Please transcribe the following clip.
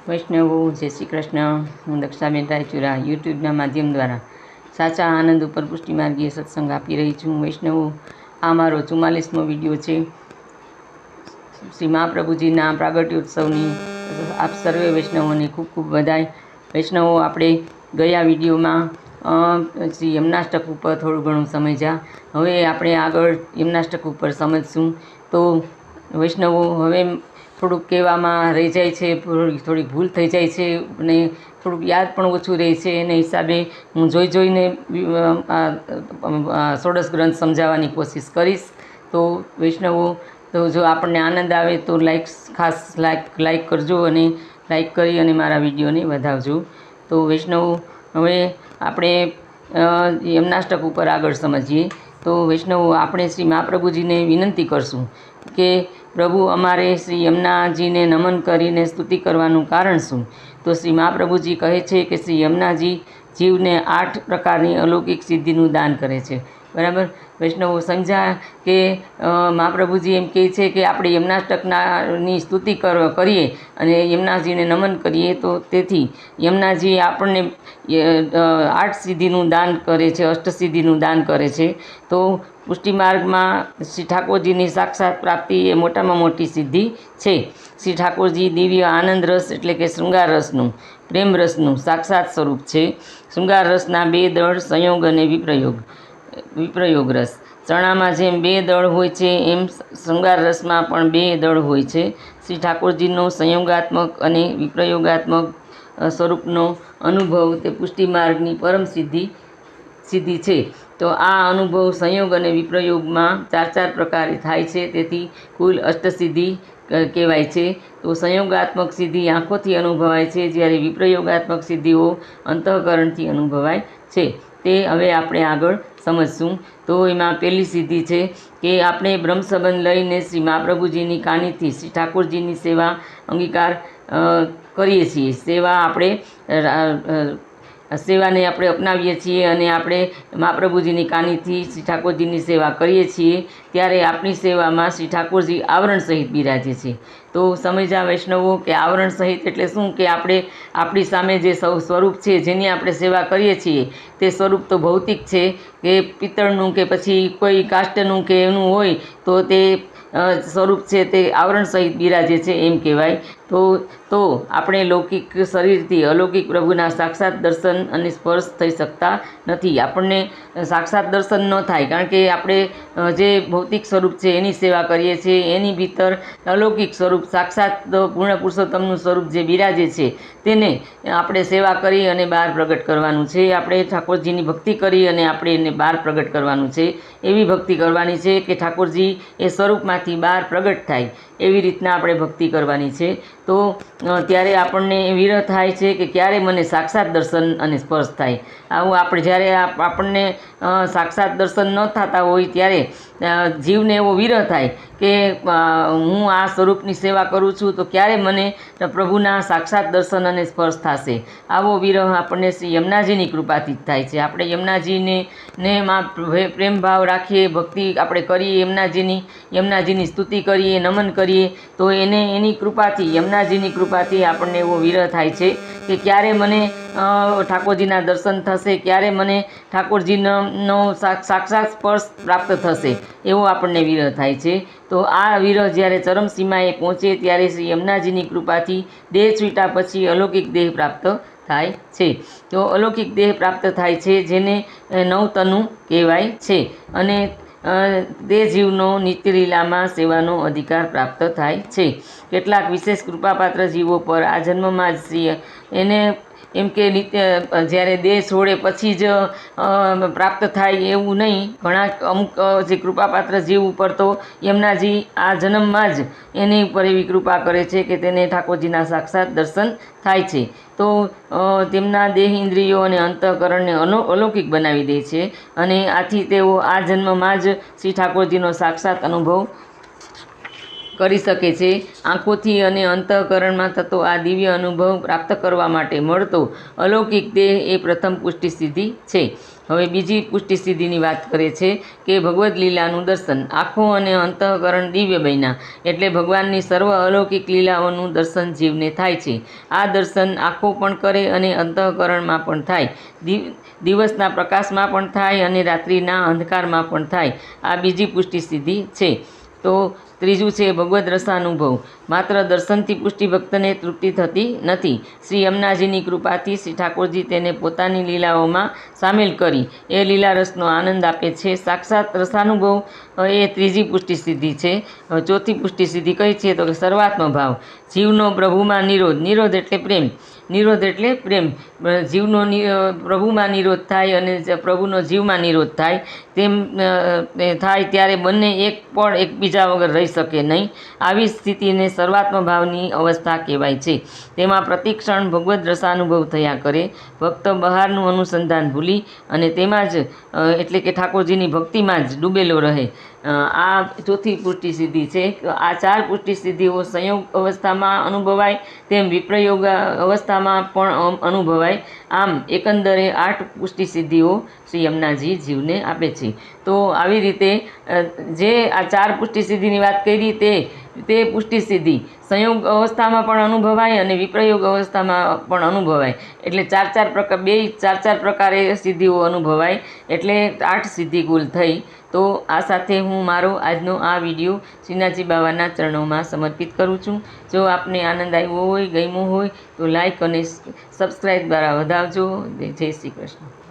વૈષ્ણવો જય શ્રી કૃષ્ણ। હું દક્ષાબેન રાયચુરા યુટ્યુબના માધ્યમ દ્વારા સાચા આનંદ ઉપર પુષ્ટિમાર્ગીય સત્સંગ આપી રહી છું। વૈષ્ણવો, આ મારો 44મો વિડીયો છે શ્રી મહાપ્રભુજીના પ્રાગટ્યોત્સવની। આપ સર્વે વૈષ્ણવોને ખૂબ ખૂબ વધાય। વૈષ્ણવો, આપણે ગયા વિડીયોમાં શ્રી યમનાષ્ટક ઉપર થોડું ઘણું સમજ્યા। હવે આપણે આગળ યમનાષ્ટક ઉપર સમજશું। તો વૈષ્ણવો, હવે થોડુંક કહેવામાં રહી જાય છે, થોડીક ભૂલ થઈ જાય છે અને થોડુંક યાદ પણ ઓછું રહે છે। એને હિસાબે હું જોઈને ષોડશ ગ્રંથ સમજાવવાની કોશિશ કરીશ। તો વૈષ્ણવો, તો જો આપણને આનંદ આવે તો ખાસ લાઈક કરજો અને લાઈક કરી અને મારા વિડીયોને વધાવજો। તો વૈષ્ણવો, હવે આપણે યમનાષ્ટક ઉપર આગળ સમજીએ। તો વૈષ્ણવો, આપણે શ્રી મહાપ્રભુજીને વિનંતી કરશું કે પ્રભુ, અમારે શ્રી યમુનાજીને નમન કરીને સ્તુતિ કરવાનું કારણ શું? તો શ્રી મહાપ્રભુજી કહે છે કે શ્રી યમુનાજી જીવને 8 પ્રકારની અલૌકિક સિદ્ધિનું દાન કરે છે। બરાબર વૈષ્ણવો, સમજ્યા કે મહાપ્રભુજી એમ કહે છે કે આપણે યમુનાષ્ટકની સ્તુતિ કરીએ અને યમુનાજીને નમન કરીએ તો તેથી યમુનાજી આપણને 8 સિદ્ધિનું દાન કરે છે, અષ્ટસિદ્ધિનું દાન કરે છે। તો પુષ્ટિ માર્ગમાં શ્રી ઠાકોરજીની સાક્ષાત પ્રાપ્તિ એ મોટામાં મોટી સિદ્ધિ છે। શ્રી ઠાકોરજી દિવ્ય આનંદ રસ એટલે કે શૃંગાર રસનું, પ્રેમ રસનું સાક્ષાત સ્વરૂપ છે। શૃંગાર રસના 2 દળ, સંયોગ અને વિપ્રયોગ રસ। ચણામાં જેમ 2 દળ હોય છે એમ શૃંગાર રસમાં પણ 2 દળ હોય છે। શ્રી ઠાકોરજીનો સંયોગાત્મક અને વિપ્રયોગાત્મક સ્વરૂપનો અનુભવ તે પુષ્ટિ માર્ગની પરમ સિદ્ધિ છે। તો આ અનુભવ સંયોગ અને વિપ્રયોગમાં 4 પ્રકારે થાય છે, તેથી કુલ અષ્ટસિદ્ધિ કહેવાય છે। તો સંયોગાત્મક સિદ્ધિ આંખોથી અનુભવાય છે, જ્યારે વિપ્રયોગાત્મક સિદ્ધિઓ અંતઃકરણથી અનુભવાય છે। તે હવે આપણે આગળ સમજશું। તો એમાં પહેલી સિદ્ધિ છે કે આપણે બ્રહ્મ સંબંધ લઈને શ્રી મહાપ્રભુજીની કાનીથી શ્રી ઠાકોરજીની સેવા અંગીકાર કરીએ છીએ। સેવાને આપણે અપનાવીએ છીએ અને આપણે મહાપ્રભુજીની કાનીથી શ્રી ઠાકોરજીની સેવા કરીએ છીએ, ત્યારે આપણી સેવામાં શ્રી ઠાકોરજી આવરણ સહિત બિરાજે છે। તો સમજ્યા વૈષ્ણવો કે આવરણ સહિત એટલે શું? કે આપણી સામે જે સ્વરૂપ છે જેની આપણે સેવા કરીએ છીએ તે સ્વરૂપ તો ભૌતિક છે, કે પિત્તળનું કે પછી કોઈ કાષ્ટનું કે એનું હોય તો તે સ્વરૂપ છે તે આવરણ સહિત બિરાજે છે એમ કહેવાય। તો આપણે લૌકિક શરીરથી અલૌકિક પ્રભુના સાક્ષાત દર્શન અને સ્પર્શ થઈ શકતા નથી। આપણને સાક્ષાત દર્શન ન થાય, કારણ કે આપણે જે ભૌતિક સ્વરૂપ છે એની સેવા કરીએ છીએ। એની ભીતર અલૌકિક સ્વરૂપ સાક્ષાત પૂર્ણ પુરુષોત્તમનું સ્વરૂપ જે બિરાજે છે તેને આપણે સેવા કરી અને બહાર પ્રગટ કરવાનું છે। આપણે ઠાકોરજીની ભક્તિ કરી અને આપણે એને બહાર પ્રગટ કરવાનું છે। એવી ભક્તિ કરવાની છે કે ઠાકોરજી એ સ્વરૂપમાંથી બહાર પ્રગટ થાય, એવી રીતના આપણે ભક્તિ કરવાની છે। તો ત્યારે આપણને વિરહ થાય છે કે ક્યારે મને સાક્ષાત દર્શન અને સ્પર્શ થાય। આવું જ્યારે આપણને સાક્ષાત દર્શન ન થતા હોય ત્યારે જીવને એવો વિરહ થાય કે હું આ સ્વરૂપની સેવા કરું છું તો ક્યારે મને પ્રભુના સાક્ષાત દર્શન અને સ્પર્શ થશે। આવો વિરહ આપણને શ્રી યમુનાજીની કૃપાથી જ થાય છે। આપણે યમુનાજીને માં પ્રેમ ભાવ રાખીએ, ભક્તિ આપણે કરીએ, યમુનાજીની સ્તુતિ કરીએ, નમન કરીએ તો એની કૃપાથી, યમુનાજીની કૃપાથી આપણને એવો વિરહ થાય છે કે ક્યારે મને ઠાકોરજીના દર્શન થશે, ક્યારે મને ઠાકોરજીનો સાક્ષાત સ્પર્શ પ્રાપ્ત થશે, એવો આપણને વિરહ થાય છે। તો આ વિરહ જ્યારે ચરમસીમાએ પહોંચે ત્યારે શ્રી યમુનાજીની કૃપાથી દેહ છૂટ્યા પછી અલૌકિક દેહ પ્રાપ્ત થાય છે। તો અલૌકિક દેહ પ્રાપ્ત થાય છે જેને નવતનુ કહેવાય છે, અને તે જીવનો નિત્યલીલામાં સેવાનો અધિકાર પ્રાપ્ત થાય છે। કેટલાક વિશેષ કૃપાપાત્ર જીવો પર આ જન્મમાં જ એને એમ કે જ્યારે દેહ છોડે પછી જ પ્રાપ્ત થાય એવું નહીં। અમુક જે કૃપાપાત્ર જીવ ઉપર તો યમુનાજી આ જન્મમાં જ એની ઉપર એવી કૃપા કરે છે કે તેને ઠાકોરજીના સાક્ષાત દર્શન થાય છે। તો તેમના દેહ, ઇન્દ્રિયો અને અંતઃકરણને અલૌકિક બનાવી દે છે, અને આથી તેઓ આ જન્મમાં જ શ્રી ઠાકોરજીનો સાક્ષાત અનુભવ કરી શકે છે. આંખોથી અને અંતઃકરણમાં થતો આ દિવ્ય અનુભવ પ્રાપ્ત કરવા માટે મળતો અલૌકિક દેહ એ પ્રથમ પુષ્ટિ સિદ્ધિ છે. હવે બીજી પુષ્ટિ સિદ્ધિની વાત કરે છે કે ભગવદ્ લીલાનું દર્શન. આંખો અને અંતઃકરણ દિવ્ય બન્યા એટલે ભગવાનની સર્વ અલૌકિક લીલાઓનું દર્શન જીવને થાય છે. આ દર્શન આંખો પણ કરે અને અંતઃકરણમાં પણ થાય, દિવસના પ્રકાશમાં પણ થાય અને રાત્રિના અંધકારમાં પણ થાય. આ બીજી પુષ્ટિ સિદ્ધિ છે. તો ત્રીજું છે ભગવદ્ રસાનુભવ. માત્ર દર્શનથી પુષ્ટિ ભક્તને તૃપ્તિ થતી નથી. શ્રી યમુનાજીની કૃપાથી શ્રી ઠાકોરજી તેને પોતાની લીલાઓમાં સામેલ કરી એ લીલા રસનો આનંદ આપે છે. સાક્ષાત રસાનુભવ એ ત્રીજી પુષ્ટિ સિદ્ધિ છે. ચોથી પુષ્ટિ સિદ્ધિ કઈ છે તો કે સર્વાત્મ ભાવ. જીવનો પ્રભુમાં નિરોધ. નિરોધ એટલે પ્રેમ. નિરોધ એટલે પ્રેમ. જીવનો પ્રભુમાં નિરોધ થાય અને પ્રભુનો જીવમાં નિરોધ થાય તેમ થાય ત્યારે બંને એક પણ એકબીજા વગર રહી શકે નહીં. આવી સ્થિતિને સર્વાત્મ ભાવની અવસ્થા કહેવાય છે. તેમાં પ્રતિક્ષણ ભગવદ્ રસાનુભવ થયા કરે. ભક્ત બહારનું અનુસંધાન ભૂલી અને તેમાં જ એટલે કે ઠાકોરજીની ભક્તિમાં જ ડૂબેલો રહે. આ ચોથી પુષ્ટિ સિદ્ધિ છે. આ 4 પુષ્ટિ સિદ્ધિઓ સંયોગ અવસ્થામાં અનુભવાય તેમ વિપ્રયોગ અવસ્થામાં પણ અનુભવાય. આમ એકંદરે 8 પુષ્ટિ સિદ્ધિઓ શ્રી યમુનાજી જીવને આપે છે. તો આવી રીતે જે આ 4 પુષ્ટિ સિદ્ધિની વાત કરી તે પુષ્ટિ સિદ્ધિ સંયોગ અવસ્થામાં પણ અનુભવાય અને વિપ્રયોગ અવસ્થામાં પણ અનુભવાય. એટલે 4 પ્રકારે સિદ્ધિઓ અનુભવાય. એટલે 8 સિદ્ધિ કુલ થઈ. તો આ સાથે હું મારો આજનો આ વિડીયો શ્રીનાથજી બાવાના ચરણોમાં સમર્પિત કરું છું. જો આપને આનંદ આવ્યો હોય, ગમ્યો હોય તો લાઈક અને સબસ્ક્રાઈબ દ્વારા વધાવજો. જય શ્રી કૃષ્ણ.